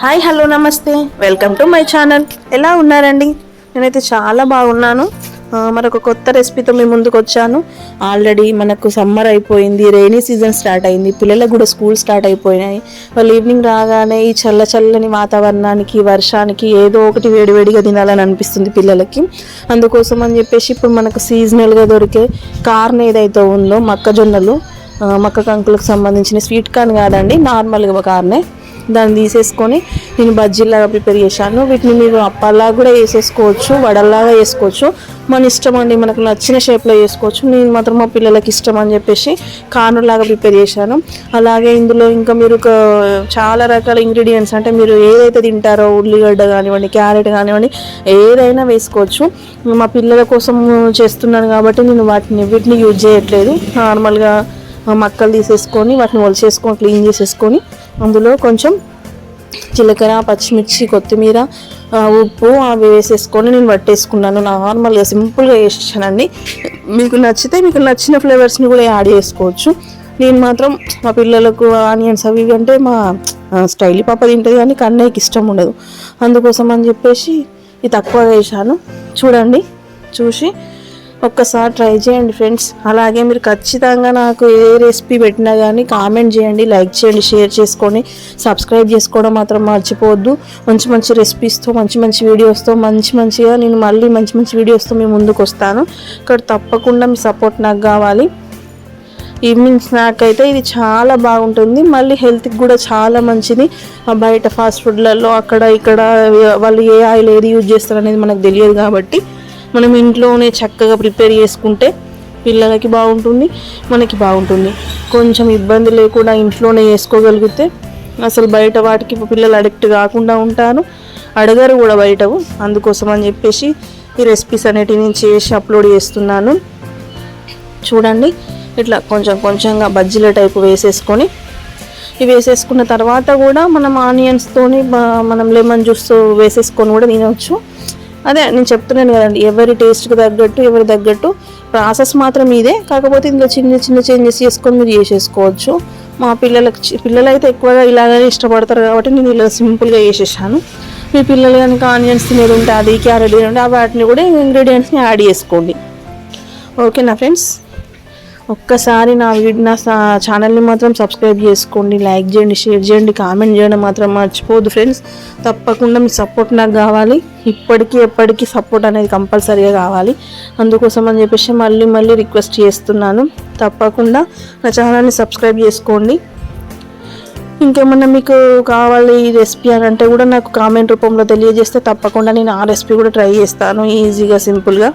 Hi hello నమస్తే, welcome to my channel. ఎలా ఉన్నారండి? నేనైతే చాలా బాగున్నాను. మరొక కొత్త రెసిపీతో మీ ముందుకు వచ్చాను. ఆల్రెడీ మనకు సమ్మర్ అయిపోయింది, రైనీ సీజన్ స్టార్ట్ అయింది, పిల్లలకు కూడా స్కూల్ స్టార్ట్ అయిపోయినాయి. వాళ్ళు ఈవినింగ్ రాగానే ఈ చల్లని వాతావరణానికి, వర్షానికి ఏదో ఒకటి వేడివేడిగా తినాలని అనిపిస్తుంది పిల్లలకి. అందుకోసం అని చెప్పేసి ఇప్పుడు మనకు సీజనల్గా దొరికే కార్న్ ఏదైతే ఉందో, మక్క కంకులకు సంబంధించిన స్వీట్ కార్న్ కాదండి, నార్మల్గా కార్నే, దాన్ని తీసేసుకొని నేను బజ్జీలాగా ప్రిపేర్ చేశాను. వీటిని మీరు అప్పల్లాగా కూడా వేసేసుకోవచ్చు, వడల్లాగా వేసుకోవచ్చు, మన ఇష్టం అండి. మనకు నచ్చిన షేప్లో వేసుకోవచ్చు. నేను మాత్రం మా పిల్లలకి ఇష్టం అని చెప్పేసి కార్న్లాగా ప్రిపేర్ చేశాను. అలాగే ఇందులో ఇంకా మీరు చాలా రకాల ఇంగ్రీడియంట్స్, అంటే మీరు ఏదైతే తింటారో, ఉల్లిగడ్డ కానివ్వండి, క్యారెట్ కానివ్వండి, ఏదైనా వేసుకోవచ్చు. మా పిల్లల కోసం చేస్తున్నాను కాబట్టి నేను వీటిని యూజ్ చేయట్లేదు. నార్మల్గా మక్కలు తీసేసుకొని వాటిని ఒలిచేసుకొని క్లీన్ చేసేసుకొని అందులో కొంచెం జీలకర్ర, పచ్చిమిర్చి, కొత్తిమీర, ఉప్పు అవి వేసేసుకొని నేను పట్టేసుకున్నాను. నార్మల్గా సింపుల్గా వేసేసానండి. మీకు నచ్చితే మీకు నచ్చిన ఫ్లేవర్స్ని కూడా యాడ్ చేసుకోవచ్చు. నేను మాత్రం మా పిల్లలకు ఆనియన్స్ అవి అంటే మా స్టైల్ పాప తింటుంది కానీ కన్నయ్యకి ఇష్టం ఉండదు. అందుకోసం అని చెప్పేసి ఇది తక్కువగా వేసాను. చూడండి, చూసి ఒక్కసారి ట్రై చేయండి ఫ్రెండ్స్. అలాగే మీరు ఖచ్చితంగా నాకు ఏ రెసిపీ పెట్టినా కానీ కామెంట్ చేయండి, లైక్ చేయండి, షేర్ చేసుకొని సబ్స్క్రైబ్ చేసుకోవడం మాత్రం మర్చిపోవద్దు. మంచి రెసిపీస్తో, మంచి వీడియోస్తో, మంచిగా నేను మళ్ళీ మంచి వీడియోస్తో మీ ముందుకు వస్తాను. ఇక్కడ తప్పకుండా మీ సపోర్ట్ నాకు కావాలి. ఈవినింగ్ స్నాక్ అయితే ఇది చాలా బాగుంటుంది, మళ్ళీ హెల్త్కి కూడా చాలా మంచిది. బయట ఫాస్ట్ ఫుడ్లలో అక్కడ ఇక్కడ వాళ్ళు ఏ ఆయిల్ ఏది యూజ్ చేస్తారు అనేది మనకు తెలియదు కాబట్టి మనం ఇంట్లోనే చక్కగా ప్రిపేర్ చేసుకుంటే పిల్లలకి బాగుంటుంది, మనకి బాగుంటుంది. కొంచెం ఇబ్బంది లేకుండా ఇంట్లోనే చేసుకోగలిగితే అసలు బయట వాటికి పిల్లలు అడిక్ట్ కాకుండా ఉంటారు, అడగరు కూడా బయటవు. అందుకోసం అని చెప్పేసి ఈ రెసిపీస్ అనేటివి నేను చేసి అప్లోడ్ చేస్తున్నాను. చూడండి, ఇట్లా కొంచెంగా బజ్జీల టైపు వేసేసుకొని ఇవి వేసేసుకున్న తర్వాత కూడా మనం ఆనియన్స్తోని మనం లెమన్ జ్యూస్ వేసేసుకొని కూడా తినవచ్చు. అదే నేను చెప్తున్నాను కదండి, ఎవరి టేస్ట్కి తగ్గట్టు, ఎవరి తగ్గట్టు ప్రాసెస్ మాత్రం ఇదే. కాకపోతే ఇందులో చిన్న చేంజెస్ చేసుకొని మీరు చేసేసుకోవచ్చు. మా పిల్లలైతే ఎక్కువగా ఇలాగనే ఇష్టపడతారు కాబట్టి నేను ఇలా సింపుల్గా చేసేసాను. మీ పిల్లలు కనుక ఆనియన్స్ తినేది ఉంటే, అది క్యారెట్ తినేది ఉంటే వాటిని కూడా ఇంగ్రీడియంట్స్ని యాడ్ చేసుకోండి. ఓకేనా ఫ్రెండ్స్? ఒక్కసారి నా ఛానల్ని మాత్రం సబ్స్క్రైబ్ చేసుకోండి, లైక్ చేయండి, షేర్ చేయండి, కామెంట్ చేయడం మాత్రం మర్చిపోవద్దు ఫ్రెండ్స్. తప్పకుండా మీ సపోర్ట్ నాకు కావాలి. ఎప్పటికీ సపోర్ట్ అనేది కంపల్సరీగా కావాలి. అందుకోసం అని చెప్పేసి మళ్ళీ రిక్వెస్ట్ చేస్తున్నాను. తప్పకుండా నా ఛానల్ని సబ్స్క్రైబ్ చేసుకోండి. ఇంకేమన్నా మీకు కావాలి ఈ రెసిపీ అని అంటే కూడా నాకు కామెంట్ రూపంలో తెలియజేస్తే తప్పకుండా నేను ఆ రెసిపీ కూడా ట్రై చేస్తాను, ఈజీగా సింపుల్గా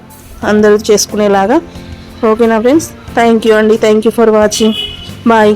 అందరూ చేసుకునేలాగా. ఓకేనా ఫ్రెండ్స్? థ్యాంక్ యూ అండి. Thank you for watching. Bye.